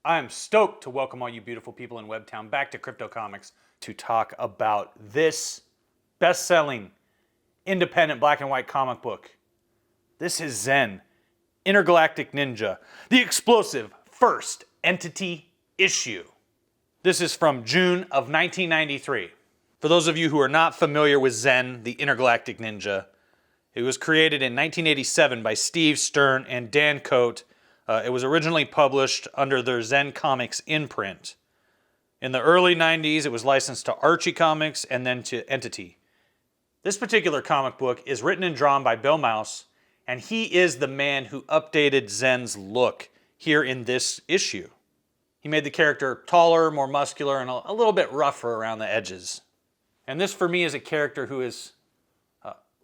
I am stoked to welcome all you beautiful people in Webtown back to Crypto Comics to talk about this best-selling independent black and white comic book. This is ZEN, Intergalactic Ninja, the explosive first entity issue. This is from June of 1993. For those of you who are not familiar with ZEN, the Intergalactic Ninja, it was created in 1987 by Steve Stern and Dan Coate. It was originally published under their ZEN Comics imprint. In the early 90s, it was licensed to Archie Comics and then to Entity. This particular comic book is written and drawn by Bill Mouse, and he is the man who updated ZEN's look here in this issue. He made the character taller, more muscular, and a little bit rougher around the edges. And this, for me, is a character who is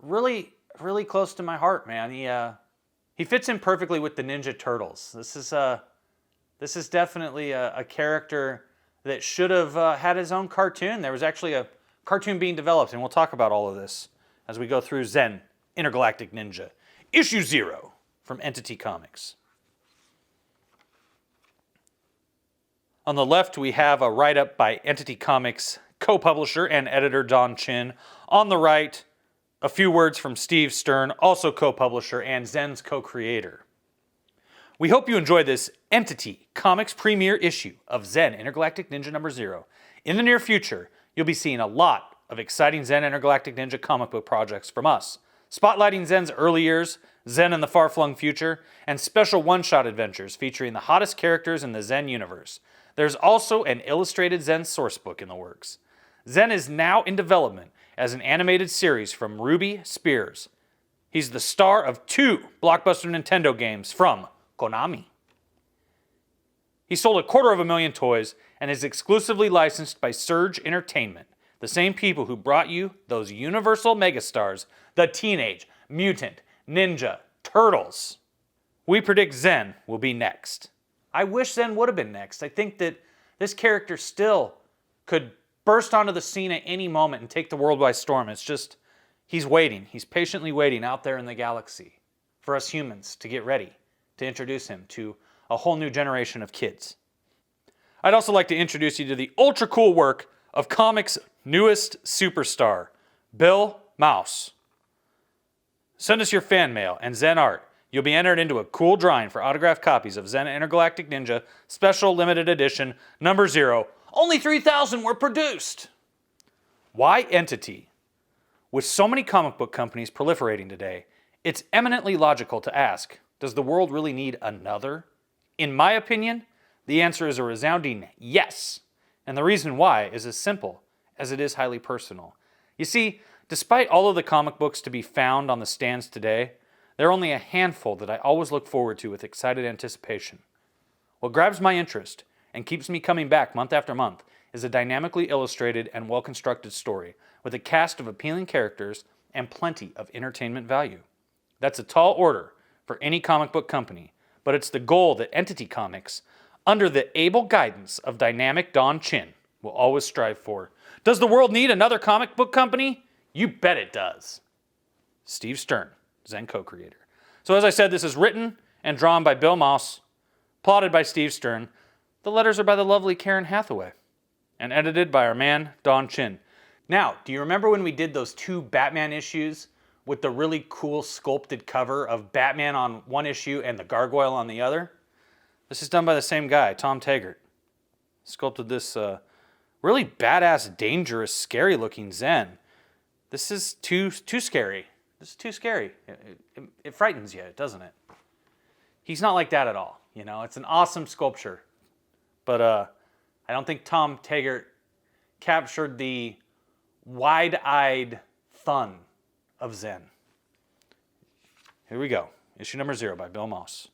really close to my heart, man. He fits in perfectly with the Ninja Turtles. This is definitely a character that should have had his own cartoon. There was actually a cartoon being developed, and we'll talk about all of this as we go through ZEN, Intergalactic Ninja, Issue 0 from Entity Comics. On the left, we have a write-up by Entity Comics co-publisher and editor Don Chin. On the right, a few words from Steve Stern, also co-publisher and ZEN's co-creator. We hope you enjoy this Entity Comics premiere issue of ZEN Intergalactic Ninja number 0. In the near future, you'll be seeing a lot of exciting ZEN Intergalactic Ninja comic book projects from us, spotlighting ZEN's early years, ZEN in the far-flung future, and special one-shot adventures featuring the hottest characters in the ZEN universe. There's also an illustrated ZEN sourcebook in the works. ZEN is now in development as an animated series from Ruby Spears. He's the star of 2 blockbuster Nintendo games from Konami. He sold 250,000 toys and is exclusively licensed by Surge Entertainment, the same people who brought you those universal megastars, the Teenage Mutant Ninja Turtles. We predict ZEN will be next. I wish ZEN would have been next. I think that this character still could burst onto the scene at any moment and take the world by storm. It's just, he's waiting. He's patiently waiting out there in the galaxy for us humans to get ready to introduce him to a whole new generation of kids. I'd also like to introduce you to the ultra cool work of comics' newest superstar, Bill Mouse. Send us your fan mail and ZEN art. You'll be entered into a cool drawing for autographed copies of ZEN Intergalactic Ninja Special Limited Edition number 0. Only 3,000 were produced. Why Entity? With so many comic book companies proliferating today, it's eminently logical to ask, does the world really need another? In my opinion, the answer is a resounding yes. And the reason why is as simple as it is highly personal. You see, despite all of the comic books to be found on the stands today, there are only a handful that I always look forward to with excited anticipation. What grabs my interest and keeps me coming back month after month is a dynamically illustrated and well-constructed story with a cast of appealing characters and plenty of entertainment value. That's a tall order for any comic book company, but it's the goal that Entity Comics, under the able guidance of dynamic Don Chin, will always strive for. Does the world need another comic book company? You bet it does. Steve Stern, ZEN co-creator. So as I said, this is written and drawn by Bill Mouse, plotted by Steve Stern. The letters are by the lovely Karen Hathaway, and edited by our man, Don Chin. Now, do you remember when we did those 2 Batman issues with the really cool sculpted cover of Batman on one issue and the Gargoyle on the other? This is done by the same guy, Tom Taggart. Sculpted this really badass, dangerous, scary-looking ZEN. This is too scary. This is too scary. It frightens you, doesn't it? He's not like that at all. You know, it's an awesome sculpture. But I don't think Tom Taggart captured the wide-eyed fun of ZEN. Here we go. Issue number 0 by Bill Mouse.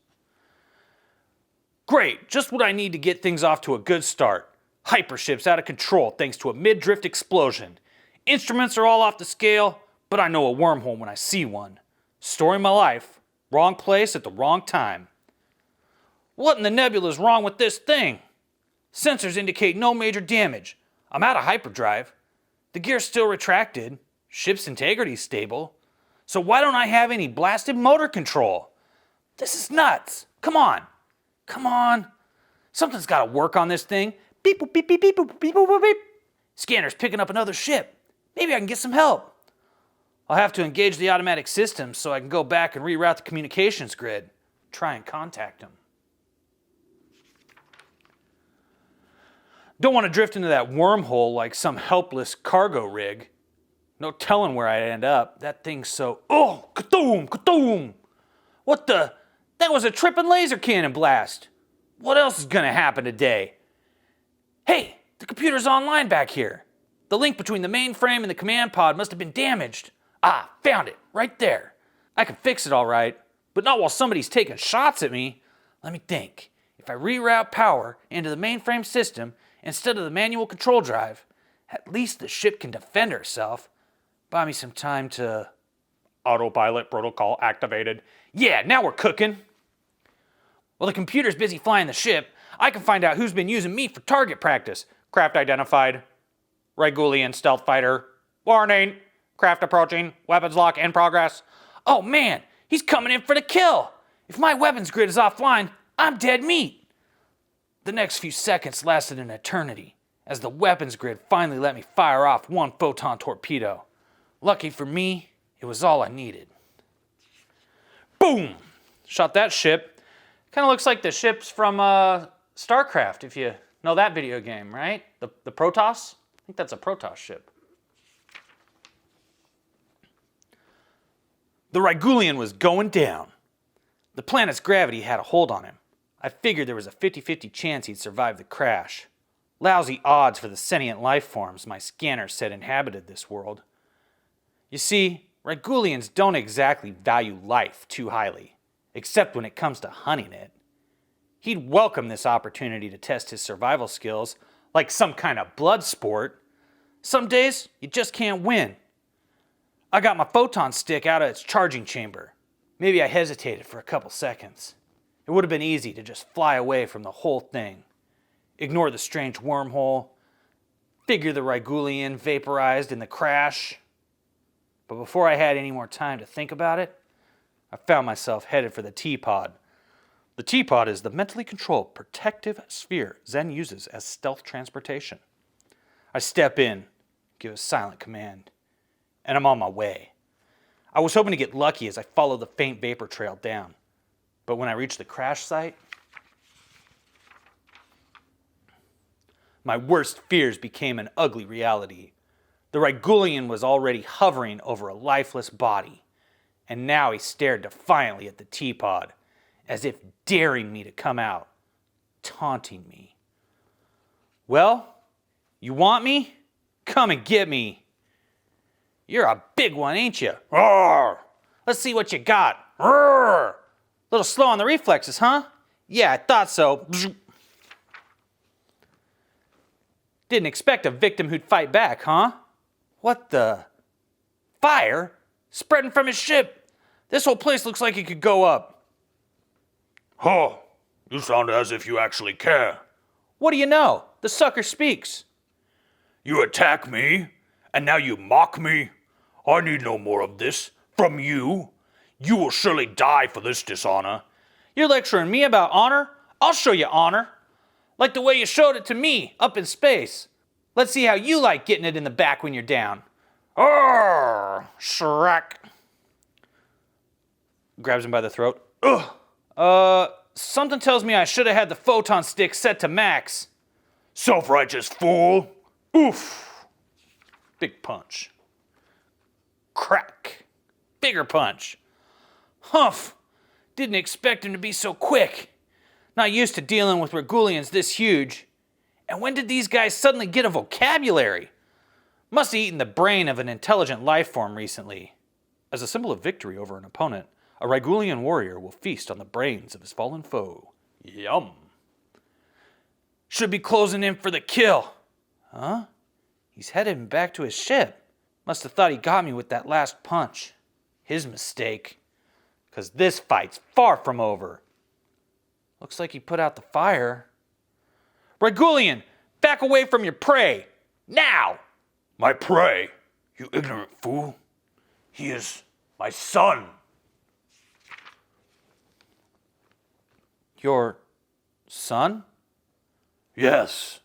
Great, just what I need to get things off to a good start. Hypership's out of control thanks to a mid-drift explosion. Instruments are all off the scale, but I know a wormhole when I see one. Story of my life. Wrong place at the wrong time. What in the nebula is wrong with this thing? Sensors indicate no major damage. I'm out of hyperdrive. The gear's still retracted. Ship's integrity's stable. So why don't I have any blasted motor control? This is nuts. Come on. Something's got to work on this thing. Beep, boop, beep, beep, beep, boop, beep, boop, boop, beep. Scanner's picking up another ship. Maybe I can get some help. I'll have to engage the automatic system so I can go back and reroute the communications grid. Try and contact him. Don't want to drift into that wormhole like some helpless cargo rig. No telling where I'd end up. That thing's so... Oh! Kadoom! Kadoom! What the... That was a tripping laser cannon blast. What else is gonna happen today? Hey! The computer's online back here. The link between the mainframe and the command pod must have been damaged. Ah, found it. Right there. I can fix it all right, but not while somebody's taking shots at me. Let me think. If I reroute power into the mainframe system instead of the manual control drive, at least the ship can defend herself. Buy me some time to... Autopilot protocol activated. Yeah, now we're cooking. While the computer's busy flying the ship, I can find out who's been using me for target practice. Craft identified. Regulian stealth fighter. Warning. Craft approaching. Weapons lock in progress. Oh man, he's coming in for the kill. If my weapons grid is offline, I'm dead meat. The next few seconds lasted an eternity as the weapons grid finally let me fire off one photon torpedo. Lucky for me, it was all I needed. Boom! Shot that ship. Kind of looks like the ships from StarCraft, if you know that video game, right? The Protoss? I think that's a Protoss ship. The Regulian was going down. The planet's gravity had a hold on him. I figured there was a 50-50 chance he'd survive the crash. Lousy odds for the sentient life forms my scanner said inhabited this world. You see, Regulians don't exactly value life too highly, except when it comes to hunting it. He'd welcome this opportunity to test his survival skills, like some kind of blood sport. Some days, you just can't win. I got my photon stick out of its charging chamber. Maybe I hesitated for a couple seconds. It would have been easy to just fly away from the whole thing. Ignore the strange wormhole. Figure the Regulian vaporized in the crash. But before I had any more time to think about it, I found myself headed for the T-Pod. The T-Pod is the mentally controlled protective sphere ZEN uses as stealth transportation. I step in, give a silent command, and I'm on my way. I was hoping to get lucky as I followed the faint vapor trail down. But when I reached the crash site, my worst fears became an ugly reality. The Regulian was already hovering over a lifeless body, and now he stared defiantly at the T-Pod, as if daring me to come out, taunting me. Well, you want me? Come and get me. You're a big one, ain't you? Roar! Let's see what you got. Roar! Little slow on the reflexes, huh? Yeah, I thought so. Didn't expect a victim who'd fight back, huh? What the? Fire? Spreading from his ship. This whole place looks like it could go up. Huh, you sound as if you actually care. What do you know? The sucker speaks. You attack me, and now you mock me? I need no more of this from you. You will surely die for this dishonor. You're lecturing me about honor? I'll show you honor. Like the way you showed it to me up in space. Let's see how you like getting it in the back when you're down. Arr, Shrek. Grabs him by the throat. Ugh. Something tells me I should have had the photon stick set to max. Self-righteous fool. Oof. Big punch. Crack. Bigger punch. Humph. Didn't expect him to be so quick. Not used to dealing with Regulians this huge. And when did these guys suddenly get a vocabulary? Must have eaten the brain of an intelligent life form recently. As a symbol of victory over an opponent, a Regulian warrior will feast on the brains of his fallen foe. Yum. Should be closing in for the kill. Huh? He's heading back to his ship. Must have thought he got me with that last punch. His mistake. 'Cause this fight's far from over. Looks like he put out the fire. Regulian, back away from your prey. Now! My prey, you ignorant fool. He is my son. Your son? Yes.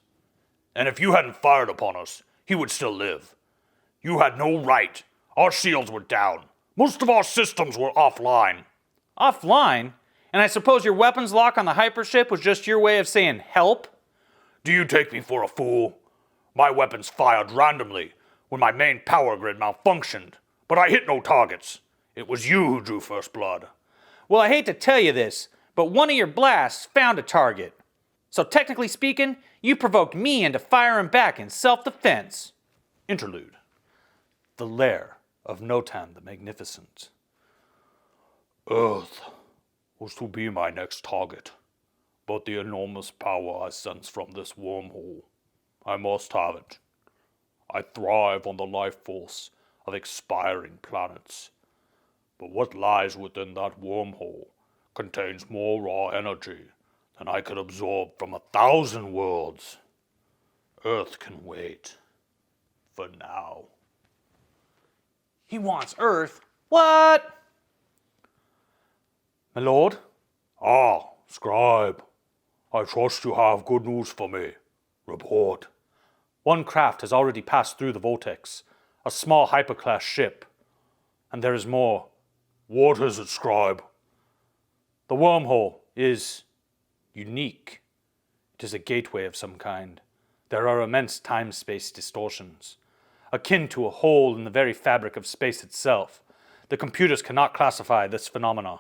And if you hadn't fired upon us, he would still live. You had no right. Our shields were down. Most of our systems were offline. Offline? And I suppose your weapons lock on the hypership was just your way of saying help? Do you take me for a fool? My weapons fired randomly when my main power grid malfunctioned, but I hit no targets. It was you who drew first blood. Well, I hate to tell you this, but one of your blasts found a target. So technically speaking, you provoked me into firing back in self-defense. Interlude. The lair of Notan the Magnificent. Earth was to be my next target, but the enormous power I sense from this wormhole, I must have it. I thrive on the life force of expiring planets, but what lies within that wormhole contains more raw energy than I could absorb from 1,000 worlds. Earth can wait. For now. He wants Earth? What? My lord? Ah, scribe. I trust you have good news for me. Report. One craft has already passed through the vortex, a small hyperclass ship. And there is more. What is it, scribe? The wormhole is unique. It is a gateway of some kind. There are immense time-space distortions, akin to a hole in the very fabric of space itself. The computers cannot classify this phenomena.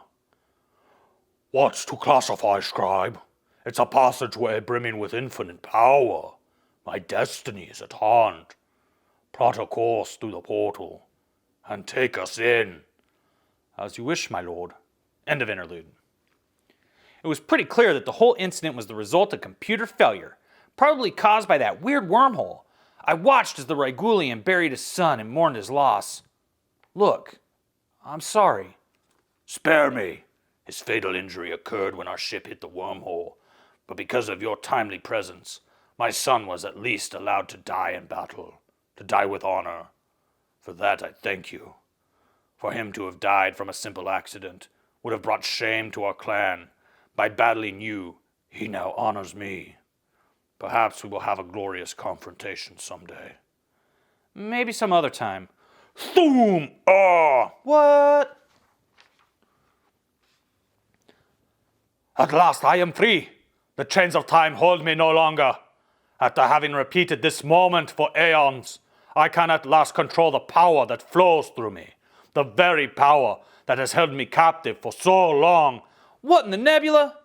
What's to classify, scribe? It's a passageway brimming with infinite power. My destiny is at hand. Plot a course through the portal, and take us in. As you wish, my lord. End of interlude. It was pretty clear that the whole incident was the result of computer failure, probably caused by that weird wormhole. I watched as the Rygulian buried his son and mourned his loss. Look, I'm sorry. Spare me. His fatal injury occurred when our ship hit the wormhole, but because of your timely presence, my son was at least allowed to die in battle, to die with honor. For that I thank you. For him to have died from a simple accident would have brought shame to our clan. By battling you, he now honors me. Perhaps we will have a glorious confrontation someday. Maybe some other time. Thoom! Ah! What? At last I am free. The chains of time hold me no longer. After having repeated this moment for aeons, I can at last control the power that flows through me. The very power that has held me captive for so long. What in the nebula?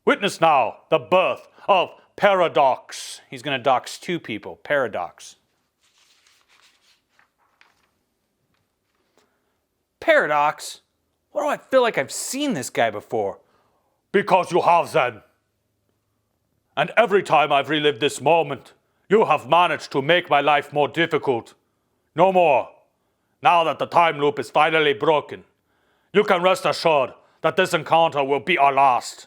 Witness now the birth of Paradox. He's going to dox two people. Paradox. Paradox? Why do I feel like I've seen this guy before? Because you have, ZEN. And every time I've relived this moment, you have managed to make my life more difficult. No more. Now that the time loop is finally broken, you can rest assured that this encounter will be our last.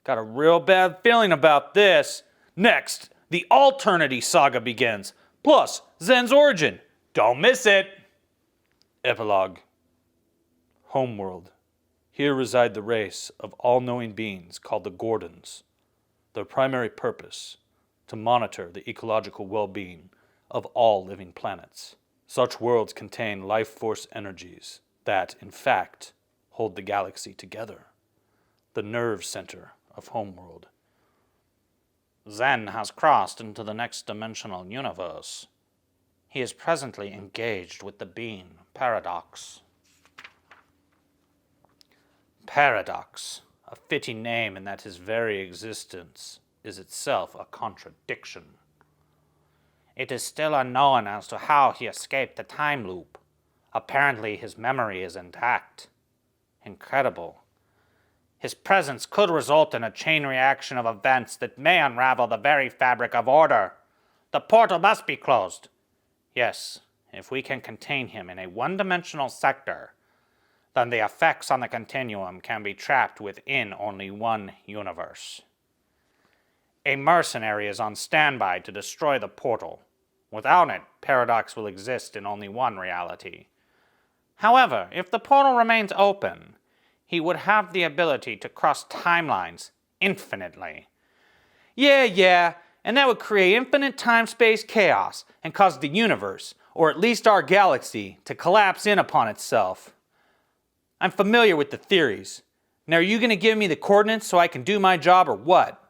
Got a real bad feeling about this. Next, the Alternity saga begins, plus ZEN's origin. Don't miss it. Epilogue. Homeworld. Here reside the race of all-knowing beings called the Gordons. Their primary purpose, to monitor the ecological well-being of all living planets. Such worlds contain life force energies that, in fact, hold the galaxy together. The nerve center of Homeworld. ZEN has crossed into the next dimensional universe. He is presently engaged with the being Paradox. Paradox, a fitting name in that his very existence is itself a contradiction. It is still unknown as to how he escaped the time loop. Apparently his memory is intact. Incredible. His presence could result in a chain reaction of events that may unravel the very fabric of order. The portal must be closed. Yes, if we can contain him in a one-dimensional sector, then the effects on the continuum can be trapped within only one universe. A mercenary is on standby to destroy the portal. Without it, Paradox will exist in only one reality. However, if the portal remains open, he would have the ability to cross timelines infinitely. Yeah, and that would create infinite time-space chaos and cause the universe, or at least our galaxy, to collapse in upon itself. I'm familiar with the theories. Now, are you going to give me the coordinates so I can do my job or what?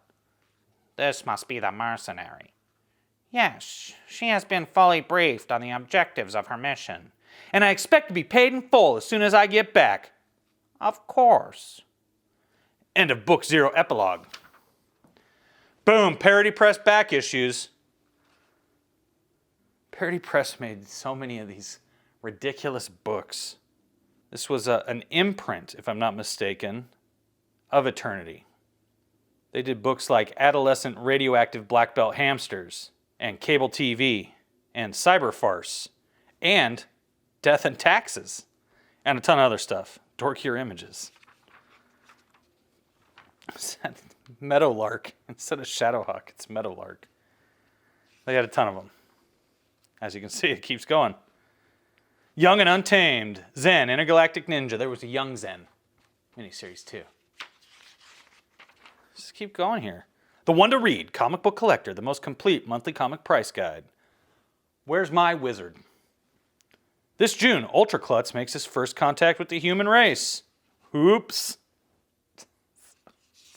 This must be the mercenary. Yes, she has been fully briefed on the objectives of her mission, and I expect to be paid in full as soon as I get back. Of course. End of Book 0 Epilogue. Boom, Parody Press back issues. Parody Press made so many of these ridiculous books. This was an imprint, if I'm not mistaken, of Eternity. They did books like Adolescent Radioactive Black Belt Hamsters, and Cable TV, and Cyber Farce, and Death and Taxes, and a ton of other stuff. Dorkier Images. Meadowlark instead of Shadowhawk, it's Meadowlark. They had a ton of them. As you can see, it keeps going. Young and Untamed, ZEN, Intergalactic Ninja. There was a Young ZEN miniseries too. Just keep going here. The One to Read, Comic Book Collector, the most complete monthly comic price guide. Where's My Wizard? This June, Ultra Klutz makes his first contact with the human race. Oops.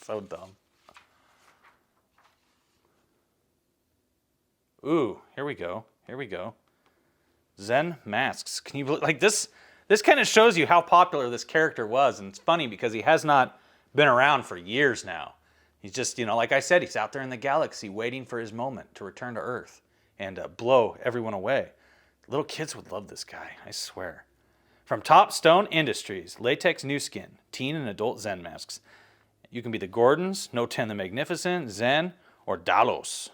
So dumb. Ooh, here we go. ZEN Masks. Can you believe, like this kind of shows you how popular this character was, and it's funny because he has not been around for years now. He's just, like I said, he's out there in the galaxy waiting for his moment to return to Earth and blow everyone away. Little kids would love this guy, I swear. From Top Stone Industries, Latex New Skin, Teen and Adult ZEN Masks. You can be the Gordons, No 10 the Magnificent, ZEN, or Dalos.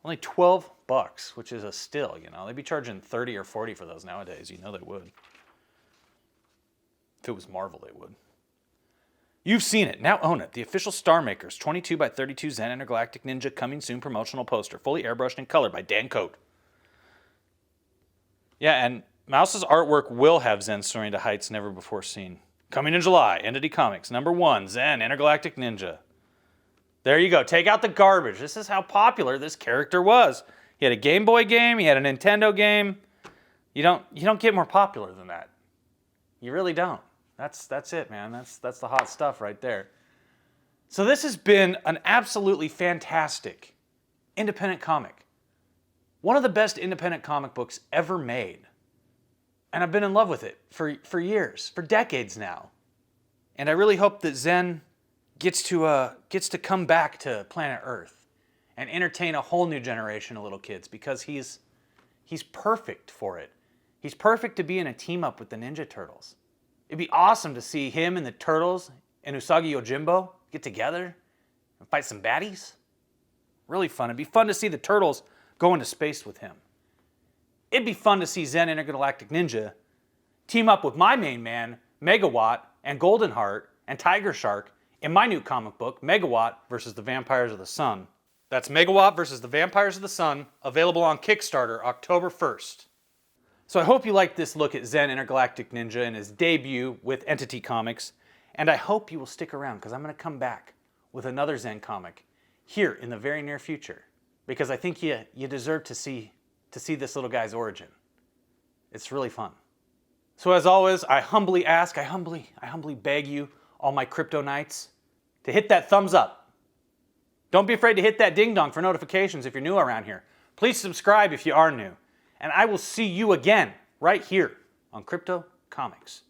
Only $12, which is a steal, They'd be charging $30 or $40 for those nowadays. They would. If it was Marvel, they would. You've seen it. Now own it. The official Star Makers 22x32 ZEN Intergalactic Ninja coming soon promotional poster. Fully airbrushed and colored by Dan Coate. Yeah, and Mouse's artwork will have ZEN soaring to heights never before seen. Coming in July, Entity Comics, #1, ZEN Intergalactic Ninja. There you go. Take out the garbage. This is how popular this character was. He had a Game Boy game. He had a Nintendo game. You don't get more popular than that. You really don't. That's it, man. That's the hot stuff right there. So this has been an absolutely fantastic independent comic. One of the best independent comic books ever made. And I've been in love with it for years, for decades now. And I really hope that ZEN gets to come back to planet Earth and entertain a whole new generation of little kids, because he's perfect for it. He's perfect to be in a team up with the Ninja Turtles. It'd be awesome to see him and the Turtles and Usagi Yojimbo get together and fight some baddies. Really fun. It'd be fun to see the Turtles go into space with him. It'd be fun to see ZEN Intergalactic Ninja team up with my main man, Megawatt, and Goldenheart, and Tiger Shark in my new comic book, Megawatt vs. the Vampires of the Sun. That's Megawatt vs. the Vampires of the Sun, available on Kickstarter October 1st. So I hope you liked this look at ZEN Intergalactic Ninja and his debut with Entity Comics, and I hope you will stick around, because I'm going to come back with another ZEN comic here in the very near future, because I think you deserve to see this little guy's origin. It's really fun. So as always, I humbly ask, I humbly beg you, all my crypto knights, to hit that thumbs up. Don't be afraid to hit that ding dong for notifications if you're new around here. Please subscribe if you are new. And I will see you again right here on Crypto Comics.